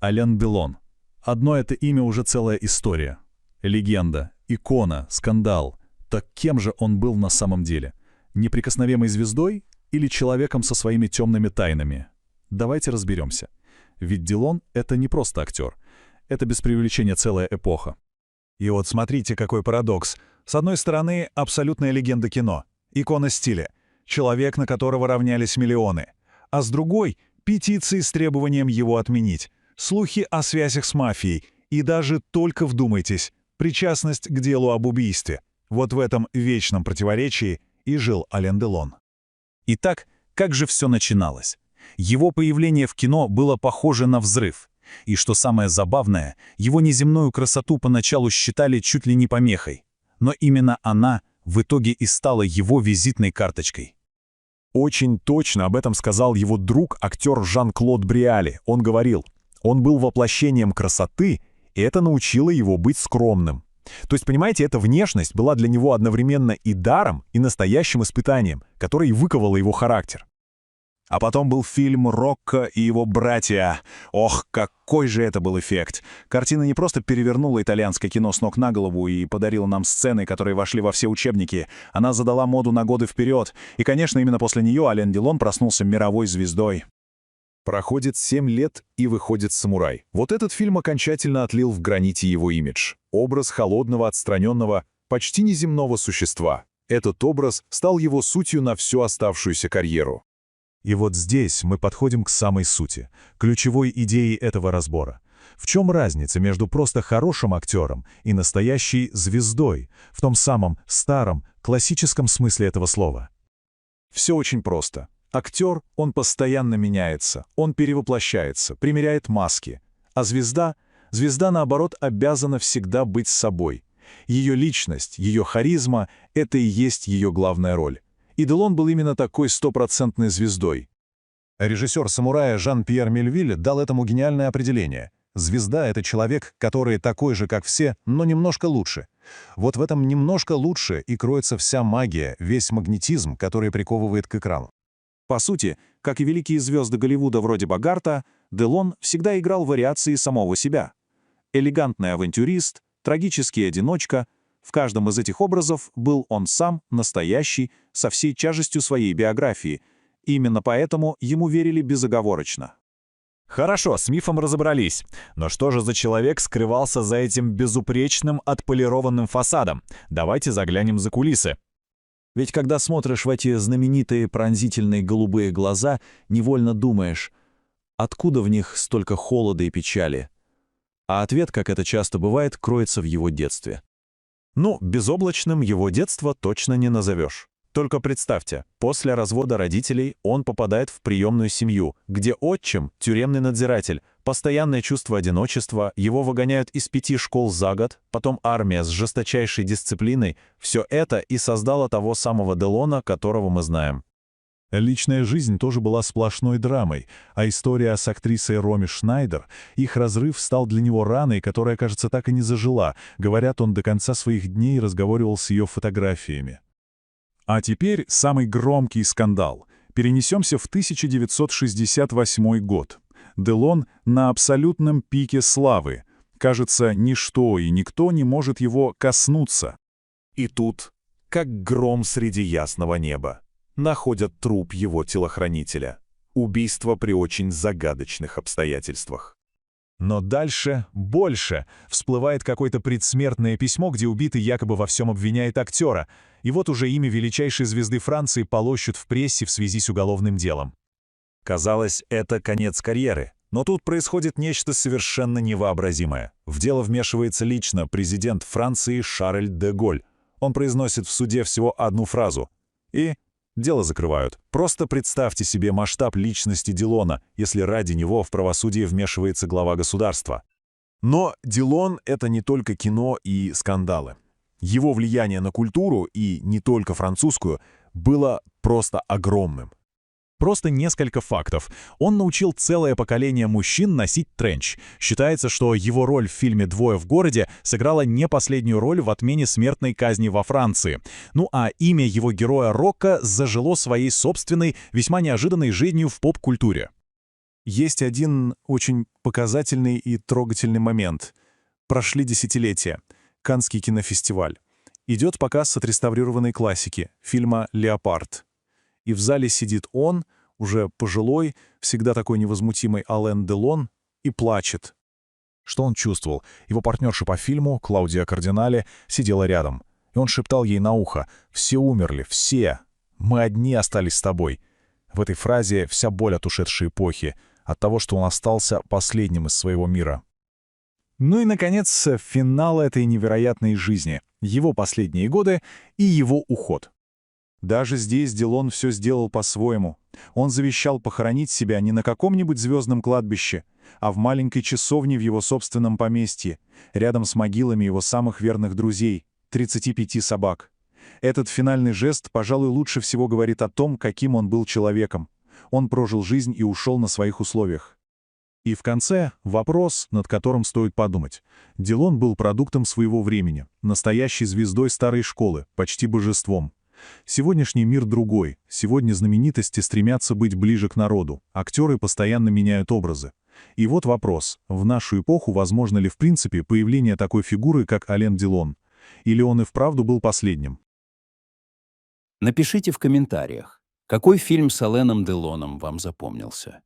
Ален Делон. Одно это имя уже целая история. Легенда, икона, скандал. Так кем же он был на самом деле? Неприкосновенной звездой или человеком со своими темными тайнами? Давайте разберемся. Ведь Делон — это не просто актер. Это без преувеличения целая эпоха. И вот смотрите, какой парадокс. С одной стороны, абсолютная легенда кино, икона стиля, человек, на которого равнялись миллионы. А с другой — петиции с требованием его отменить, слухи о связях с мафией и даже, только вдумайтесь, причастность к делу об убийстве. Вот в этом вечном противоречии и жил Ален Делон. Итак, как же все начиналось? Его появление в кино было похоже на взрыв. И что самое забавное, его неземную красоту поначалу считали чуть ли не помехой. Но именно она в итоге и стала его визитной карточкой. Очень точно об этом сказал его друг, актер Жан-Клод Бриали. Он говорил, он был воплощением красоты, и это научило его быть скромным. То есть, понимаете, эта внешность была для него одновременно и даром, и настоящим испытанием, которое и выковало его характер. А потом был фильм «Рокко и его братья». Ох, какой же это был эффект! Картина не просто перевернула итальянское кино с ног на голову и подарила нам сцены, которые вошли во все учебники. Она задала моду на годы вперед. И, конечно, именно после нее Ален Делон проснулся мировой звездой. Проходит 7 лет, и выходит «Самурай». Вот этот фильм окончательно отлил в граните его имидж. Образ холодного, отстраненного, почти неземного существа. Этот образ стал его сутью на всю оставшуюся карьеру. И вот здесь мы подходим к самой сути, ключевой идее этого разбора. В чем разница между просто хорошим актером и настоящей звездой, в том самом старом, классическом смысле этого слова? Все очень просто. Актер, он постоянно меняется, он перевоплощается, примеряет маски. А звезда, наоборот, обязана всегда быть собой. Ее личность, ее харизма — это и есть ее главная роль. И Делон был именно такой стопроцентной звездой. Режиссер «Самурая» Жан-Пьер Мельвиль дал этому гениальное определение. Звезда — это человек, который такой же, как все, но немножко лучше. Вот в этом «немножко лучше» и кроется вся магия, весь магнетизм, который приковывает к экрану. По сути, как и великие звезды Голливуда вроде Богарта, Делон всегда играл вариации самого себя. Элегантный авантюрист, трагический одиночка — в каждом из этих образов был он сам, настоящий, со всей тяжестью своей биографии. Именно поэтому ему верили безоговорочно. Хорошо, с мифом разобрались. Но что же за человек скрывался за этим безупречным отполированным фасадом? Давайте заглянем за кулисы. Ведь когда смотришь в эти знаменитые пронзительные голубые глаза, невольно думаешь, откуда в них столько холода и печали? А ответ, как это часто бывает, кроется в его детстве. Ну, безоблачным его детство точно не назовешь. Только представьте, после развода родителей он попадает в приемную семью, где отчим, тюремный надзиратель, постоянное чувство одиночества, его выгоняют из 5 школ за год, потом армия с жесточайшей дисциплиной. Все это и создало того самого Делона, которого мы знаем. Личная жизнь тоже была сплошной драмой, а история с актрисой Роми Шнайдер, их разрыв стал для него раной, которая, кажется, так и не зажила. Говорят, он до конца своих дней разговаривал с ее фотографиями. А теперь самый громкий скандал. Перенесемся в 1968 год. Делон на абсолютном пике славы. Кажется, ничто и никто не может его коснуться. И тут, как гром среди ясного неба, находят труп его телохранителя. Убийство при очень загадочных обстоятельствах. Но дальше больше. Всплывает какое-то предсмертное письмо, где убитый якобы во всем обвиняет актера. И вот уже имя величайшей звезды Франции полощут в прессе в связи с уголовным делом. Казалось, это конец карьеры. Но тут происходит нечто совершенно невообразимое. В дело вмешивается лично президент Франции Шарль де Голль. Он произносит в суде всего одну фразу. И дело закрывают. Просто представьте себе масштаб личности Делона, если ради него в правосудие вмешивается глава государства. Но Делон — это не только кино и скандалы. Его влияние на культуру, и не только французскую, было просто огромным. Просто несколько фактов. Он научил целое поколение мужчин носить тренч. Считается, что его роль в фильме «Двое в городе» сыграла не последнюю роль в отмене смертной казни во Франции. Ну а имя его героя Рокко зажило своей собственной, весьма неожиданной жизнью в поп-культуре. Есть один очень показательный и трогательный момент. Прошли десятилетия. Каннский кинофестиваль. Идет показ отреставрированной классики, фильма «Леопард». И в зале сидит он, уже пожилой, всегда такой невозмутимый Ален Делон, и плачет. Что он чувствовал? Его партнерша по фильму, Клаудия Кардинале, сидела рядом. И он шептал ей на ухо: «Все умерли, все. Мы одни остались с тобой». В этой фразе вся боль от ушедшей эпохи, от того, что он остался последним из своего мира. Ну и, наконец, финал этой невероятной жизни, его последние годы и его уход. Даже здесь Делон все сделал по-своему. Он завещал похоронить себя не на каком-нибудь звездном кладбище, а в маленькой часовне в его собственном поместье, рядом с могилами его самых верных друзей, 35 собак. Этот финальный жест, пожалуй, лучше всего говорит о том, каким он был человеком. Он прожил жизнь и ушел на своих условиях. И в конце вопрос, над которым стоит подумать. Делон был продуктом своего времени, настоящей звездой старой школы, почти божеством. Сегодняшний мир другой, сегодня знаменитости стремятся быть ближе к народу, актеры постоянно меняют образы. И вот вопрос, в нашу эпоху возможно ли в принципе появление такой фигуры, как Ален Делон? Или он и вправду был последним? Напишите в комментариях, какой фильм с Аленом Делоном вам запомнился.